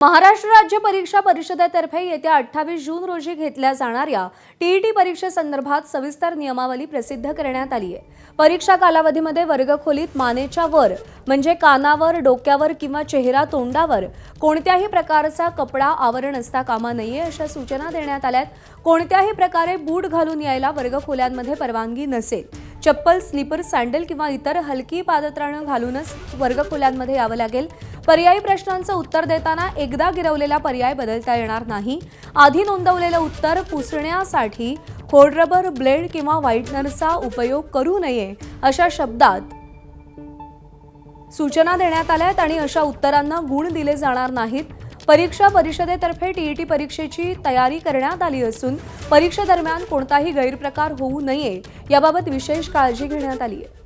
महाराष्ट्र राज्य परीक्षा परिषदेतर्फे येत्या 28 जून रोजी घेतल्या जाणाऱ्या टीईटी परीक्षेसंदर्भात सविस्तर नियमावली प्रसिद्ध करण्यात आली आहे। परीक्षा कालावधीमध्ये वर्गखोलीत मानेच्या वर म्हणजे कानावर, डोक्यावर किंवा चेहरा तोंडावर कोणत्याही प्रकारचा कपडा आवरण असता कामा नये अशा सूचना देण्यात आल्यात। कोणत्याही प्रकारे बूट घालून यायला वर्गखोल्यांमध्ये परवानगी नसेल। चप्पल, स्लीपर, सॅन्डल किंवा इतर हलकी पादत्राणं घालूनच वर्गखोल्यांमध्ये यावं लागेल। पर्यायी प्रश्नांचं उत्तर देताना एकदा गिरवलेला पर्याय बदलता येणार नाही। आधी नोंदवलेलं उत्तर पुसण्यासाठी खोडरबर, ब्लेड किंवा व्हाईटनरचा उपयोग करू नये अशा शब्दात सूचना देण्यात आल्यात आणि अशा उत्तरांना गुण दिले जाणार नाहीत। परीक्षा परिषदेतर्फे टीईटी परीक्षेची तयारी करण्यात आली असून परीक्षेदरम्यान कोणताही गैरप्रकार होऊ नये याबाबत विशेष काळजी घेण्यात आली आहे।